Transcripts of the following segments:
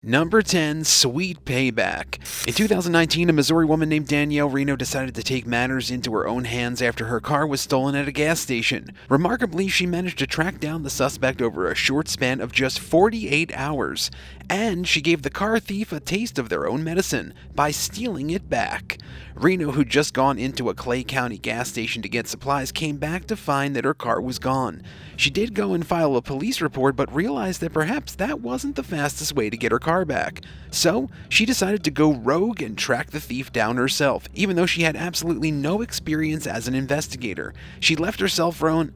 Number 10, Sweet Payback. In 2019, a Missouri woman named Danielle Reno decided to take matters into her own hands after her car was stolen at a gas station. Remarkably, she managed to track down the suspect over a short span of just 48 hours. And she gave the car thief a taste of their own medicine by stealing it back. Reno, who'd just gone into a Clay County gas station to get supplies, came back to find that her car was gone. She did go and file a police report, but realized that perhaps that wasn't the fastest way to get her car back. So, she decided to go rogue and track the thief down herself, even though she had absolutely no experience as an investigator. She left her cell phone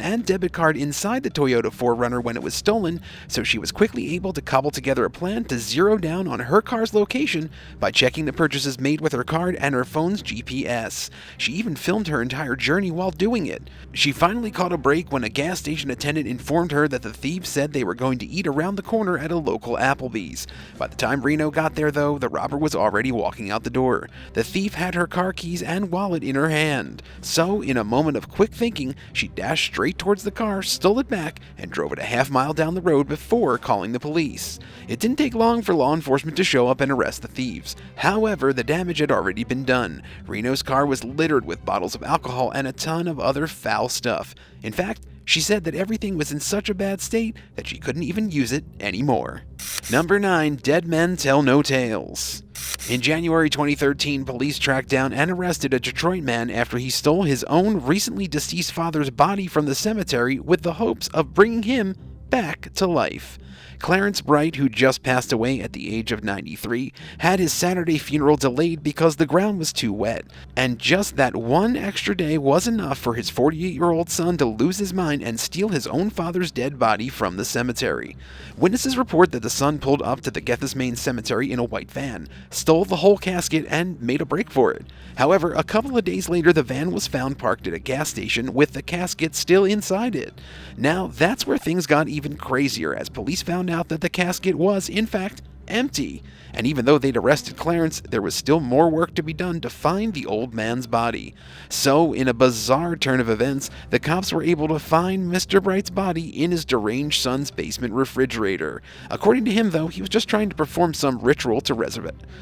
and debit card inside the Toyota 4Runner when it was stolen, so she was quickly able to cobble together a plan to zero down on her car's location by checking the purchases made with her card and her phone's GPS. She even filmed her entire journey while doing it. She finally caught a break when a gas station attendant informed her that the thieves said they were going to eat around the corner at a local Applebee's. By the time Reno got there, though, the robber was already walking out the door. The thief had her car keys and wallet in her hand. So, in a moment of quick thinking, she dashed straight towards the car, stole it back, and drove it a half-mile down the road before calling the police. It didn't take long for law enforcement to show up and arrest the thieves. However, the damage had already been done. Reno's car was littered with bottles of alcohol and a ton of other foul stuff. In fact, she said that everything was in such a bad state that she couldn't even use it anymore. Number 9, Dead Men Tell No Tales. In January 2013, police tracked down and arrested a Detroit man after he stole his own recently deceased father's body from the cemetery with the hopes of bringing him back to life. Clarence Bright, who just passed away at the age of 93, had his Saturday funeral delayed because the ground was too wet, and just that one extra day was enough for his 48-year-old son to lose his mind and steal his own father's dead body from the cemetery. Witnesses report that the son pulled up to the Gethsemane Cemetery in a white van, stole the whole casket, and made a break for it. However, a couple of days later, the van was found parked at a gas station with the casket still inside it. Now, that's where things got even crazier, as police found out that the casket was, in fact, empty. And even though they'd arrested Clarence, there was still more work to be done to find the old man's body. So, in a bizarre turn of events, the cops were able to find Mr. Bright's body in his deranged son's basement refrigerator. According to him, though, he was just trying to perform some ritual to resurrect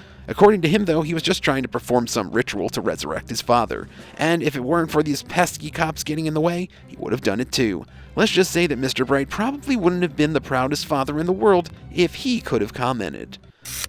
his father. And if it weren't for these pesky cops getting in the way, he would have done it too. Let's just say that Mr. Bright probably wouldn't have been the proudest father in the world if he could have commented.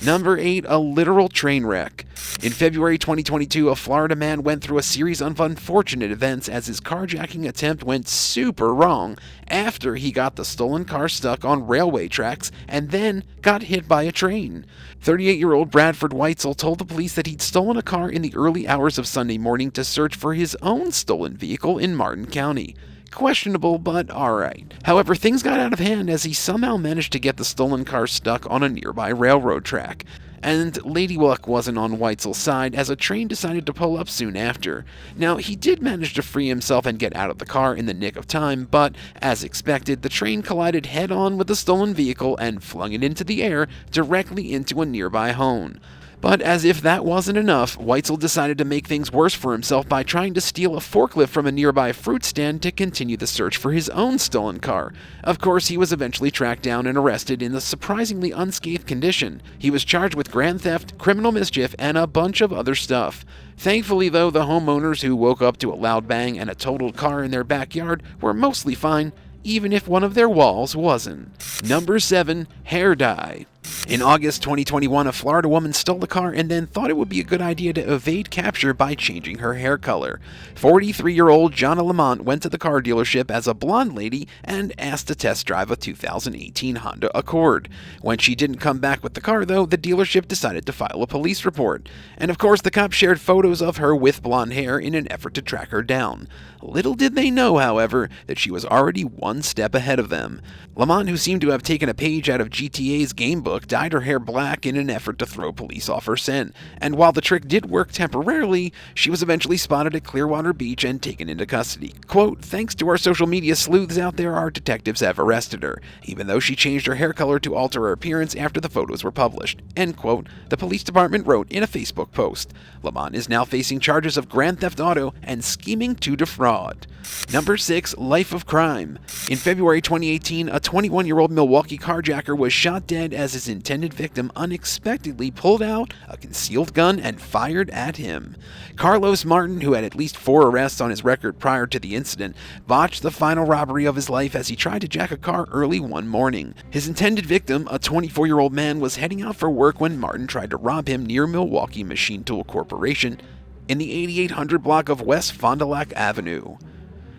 Number 8, a literal train wreck. In February 2022, a Florida man went through a series of unfortunate events as his carjacking attempt went super wrong after he got the stolen car stuck on railway tracks and then got hit by a train. 38-year-old Bradford Weitzel told the police that he'd stolen a car in the early hours of Sunday morning to search for his own stolen vehicle in Martin County. Questionable, but alright. However, things got out of hand as he somehow managed to get the stolen car stuck on a nearby railroad track. And Lady Luck wasn't on Weitzel's side, as a train decided to pull up soon after. Now, he did manage to free himself and get out of the car in the nick of time, but, as expected, the train collided head-on with the stolen vehicle and flung it into the air, directly into a nearby home. But as if that wasn't enough, Weitzel decided to make things worse for himself by trying to steal a forklift from a nearby fruit stand to continue the search for his own stolen car. Of course, he was eventually tracked down and arrested in a surprisingly unscathed condition. He was charged with grand theft, criminal mischief, and a bunch of other stuff. Thankfully, though, the homeowners who woke up to a loud bang and a totaled car in their backyard were mostly fine, even if one of their walls wasn't. Number 7, hair dye. In August 2021, a Florida woman stole a car and then thought it would be a good idea to evade capture by changing her hair color. 43-year-old Jonna Lamont went to the car dealership as a blonde lady and asked to test drive a 2018 Honda Accord. When she didn't come back with the car, though, the dealership decided to file a police report. And of course, the cops shared photos of her with blonde hair in an effort to track her down. Little did they know, however, that she was already one step ahead of them. Lamont, who seemed to have taken a page out of GTA's gamebook, dyed her hair black in an effort to throw police off her scent. And while the trick did work temporarily, she was eventually spotted at Clearwater Beach and taken into custody. Quote, "Thanks to our social media sleuths out there, our detectives have arrested her, even though she changed her hair color to alter her appearance after the photos were published." End quote, the police department wrote in a Facebook post. Lamont is now facing charges of grand theft auto and scheming to defraud. Number 6, life of crime. In February 2018, a 21-year-old Milwaukee carjacker was shot dead as his his intended victim unexpectedly pulled out a concealed gun and fired at him. Carlos Martin, who had at least 4 arrests on his record prior to the incident, botched the final robbery of his life as he tried to jack a car early one morning. His intended victim, a 24-year-old man, was heading out for work when Martin tried to rob him near Milwaukee Machine Tool Corporation in the 8800 block of West Fond du Lac Avenue.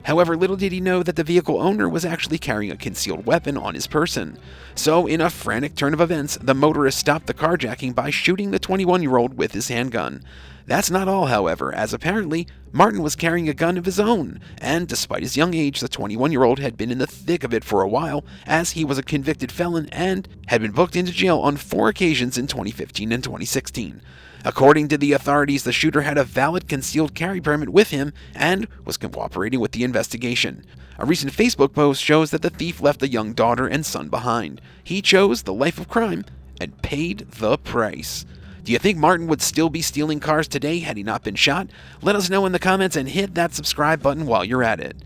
However, little did he know that the vehicle owner was actually carrying a concealed weapon on his person. So, in a frantic turn of events, the motorist stopped the carjacking by shooting the 21-year-old with his handgun. That's not all, however, as apparently Martin was carrying a gun of his own, and despite his young age, the 21-year-old had been in the thick of it for a while, as he was a convicted felon and had been booked into jail on 4 occasions in 2015 and 2016. According to the authorities, the shooter had a valid concealed carry permit with him and was cooperating with the investigation. A recent Facebook post shows that the thief left a young daughter and son behind. He chose the life of crime and paid the price. Do you think Martin would still be stealing cars today had he not been shot? Let us know in the comments and hit that subscribe button while you're at it.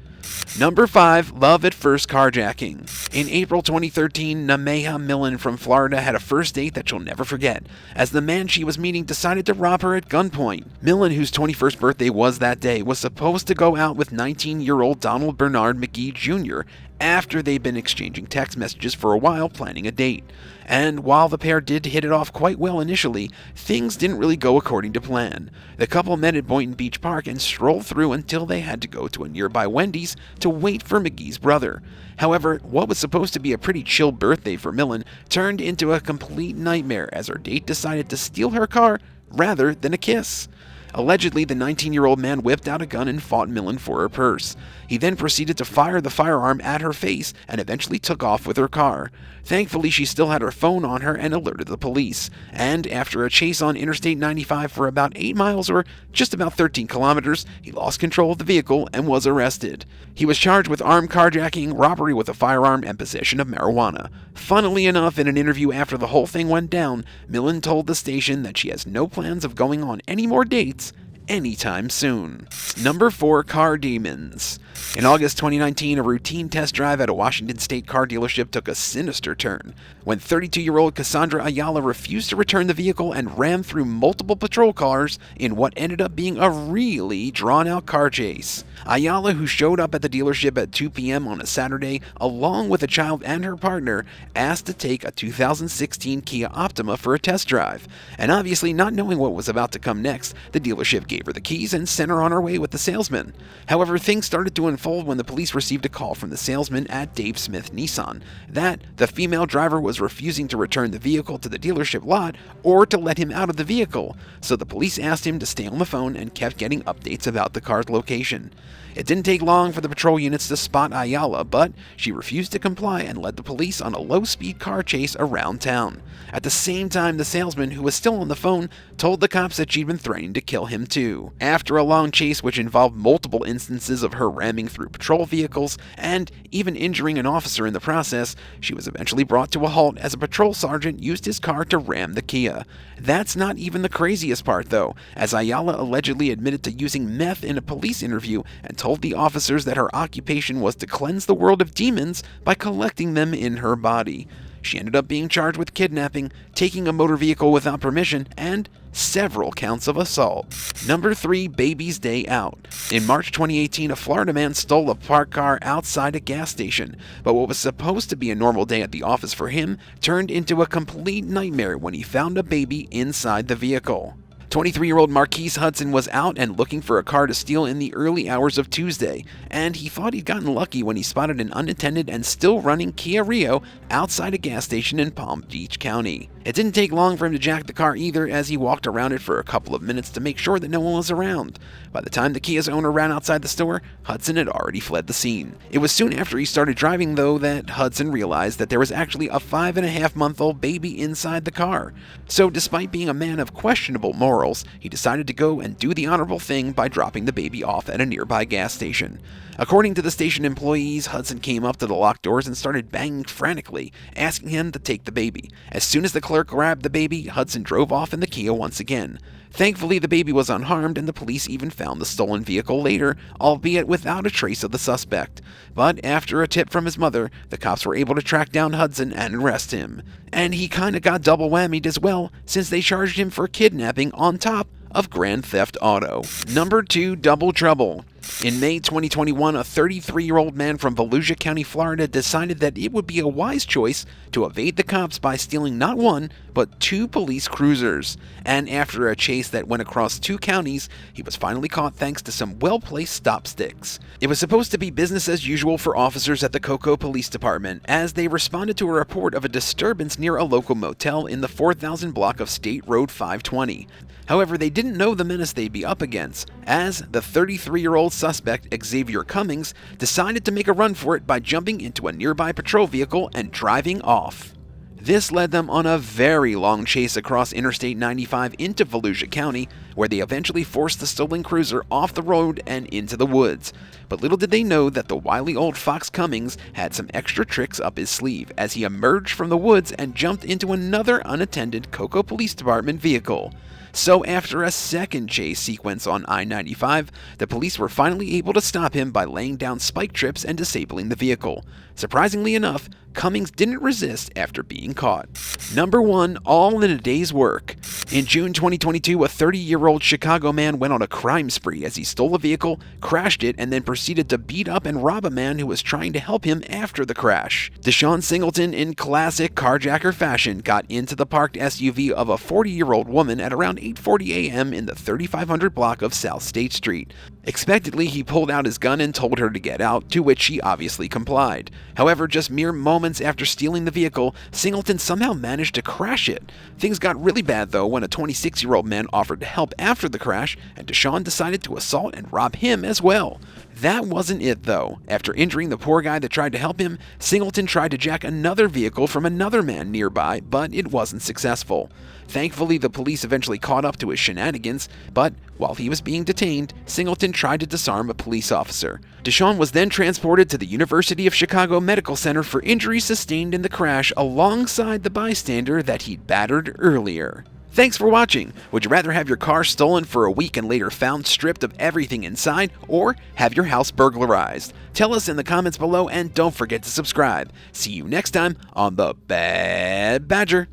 Number 5. Love at First Carjacking. In April 2013, Nameha Millen from Florida had a first date that she'll never forget, as the man she was meeting decided to rob her at gunpoint. Millen, whose 21st birthday was that day, was supposed to go out with 19-year-old Donald Bernard McGee Jr. after they'd been exchanging text messages for a while planning a date. And while the pair did hit it off quite well initially, things didn't really go according to plan. The couple met at Boynton Beach Park and strolled through until they had to go to a nearby Wendy's to wait for McGee's brother. However, what was supposed to be a pretty chill birthday for Millen turned into a complete nightmare as her date decided to steal her car rather than a kiss. Allegedly, the 19-year-old man whipped out a gun and fought Millen for her purse. He then proceeded to fire the firearm at her face and eventually took off with her car. Thankfully, she still had her phone on her and alerted the police. And after a chase on Interstate 95 for about 8 miles or just about 13 kilometers, he lost control of the vehicle and was arrested. He was charged with armed carjacking, robbery with a firearm, and possession of marijuana. Funnily enough, in an interview after the whole thing went down, Millen told the station that she has no plans of going on any more dates anytime soon. Number 4. Car Demons. In August 2019, a routine test drive at a Washington State car dealership took a sinister turn when 32-year-old Cassandra Ayala refused to return the vehicle and ran through multiple patrol cars in what ended up being a really drawn-out car chase. Ayala, who showed up at the dealership at 2 p.m. on a Saturday, along with a child and her partner, asked to take a 2016 Kia Optima for a test drive. And obviously, not knowing what was about to come next, the dealership gave her the keys and sent her on her way with the salesman. However, things started to unfold when the police received a call from the salesman at Dave Smith Nissan that the female driver was refusing to return the vehicle to the dealership lot or to let him out of the vehicle, so the police asked him to stay on the phone and kept getting updates about the car's location. It didn't take long for the patrol units to spot Ayala, but she refused to comply and led the police on a low-speed car chase around town. At the same time, the salesman, who was still on the phone, told the cops that she'd been threatening to kill him too. After a long chase which involved multiple instances of her ramming through patrol vehicles and even injuring an officer in the process, she was eventually brought to a halt as a patrol sergeant used his car to ram the Kia. That's not even the craziest part though, as Ayala allegedly admitted to using meth in a police interview and told the officers that her occupation was to cleanse the world of demons by collecting them in her body. She ended up being charged with kidnapping, taking a motor vehicle without permission, and several counts of assault. Number 3. Baby's Day Out. In March 2018, a Florida man stole a parked car outside a gas station, but what was supposed to be a normal day at the office for him turned into a complete nightmare when he found a baby inside the vehicle. 23-year-old Marquise Hudson was out and looking for a car to steal in the early hours of Tuesday, and he thought he'd gotten lucky when he spotted an unattended and still running Kia Rio outside a gas station in Palm Beach County. It didn't take long for him to jack the car either, as he walked around it for a couple of minutes to make sure that no one was around. By the time the Kia's owner ran outside the store, Hudson had already fled the scene. It was soon after he started driving, though, that Hudson realized that there was actually a 5.5-month-old baby inside the car. So despite being a man of questionable morals, he decided to go and do the honorable thing by dropping the baby off at a nearby gas station. According to the station employees, Hudson came up to the locked doors and started banging frantically, asking him to take the baby. As soon as the clerk grabbed the baby, Hudson drove off in the Kia once again. Thankfully, the baby was unharmed, and the police even found the stolen vehicle later, albeit without a trace of the suspect. But after a tip from his mother, the cops were able to track down Hudson and arrest him. And he kinda got double whammied as well, since they charged him for kidnapping on top of grand theft auto. Number 2, double trouble. In May 2021, a 33-year-old man from Volusia County, Florida decided that it would be a wise choice to evade the cops by stealing not one, but 2 police cruisers. And after a chase that went across 2 counties, he was finally caught thanks to some well-placed stopsticks. It was supposed to be business as usual for officers at the Cocoa Police Department as they responded to a report of a disturbance near a local motel in the 4000 block of State Road 520. However, they didn't know the menace they'd be up against, as the 33-year-old suspect, Xavier Cummings, decided to make a run for it by jumping into a nearby patrol vehicle and driving off. This led them on a very long chase across Interstate 95 into Volusia County, where they eventually forced the stolen cruiser off the road and into the woods. But little did they know that the wily old fox Cummings had some extra tricks up his sleeve as he emerged from the woods and jumped into another unattended Cocoa Police Department vehicle. So after a second chase sequence on I-95, the police were finally able to stop him by laying down spike trips and disabling the vehicle. Surprisingly enough, Cummings didn't resist after being caught. Number 1, all in a day's work. In June 2022, a 30-year-old Chicago man went on a crime spree as he stole a vehicle, crashed it, and then proceeded to beat up and rob a man who was trying to help him after the crash. Deshaun Singleton, in classic carjacker fashion, got into the parked SUV of a 40-year-old woman at around 8:40 a.m. in the 3500 block of South State Street. Expectedly, he pulled out his gun and told her to get out, to which she obviously complied. However, just mere moments after stealing the vehicle, Singleton somehow managed to crash it. Things got really bad though when a 26-year-old man offered to help after the crash, and Deshaun decided to assault and rob him as well. That wasn't it though. After injuring the poor guy that tried to help him, Singleton tried to jack another vehicle from another man nearby, but it wasn't successful. Thankfully, the police eventually caught up to his shenanigans, but while he was being detained, Singleton tried to disarm a police officer. Deshaun was then transported to the University of Chicago Medical Center for injuries sustained in the crash alongside the bystander that he'd battered earlier. Thanks for watching. Would you rather have your car stolen for a week and later found stripped of everything inside, or have your house burglarized? Tell us in the comments below, and don't forget to subscribe. See you next time on The Bad Badger.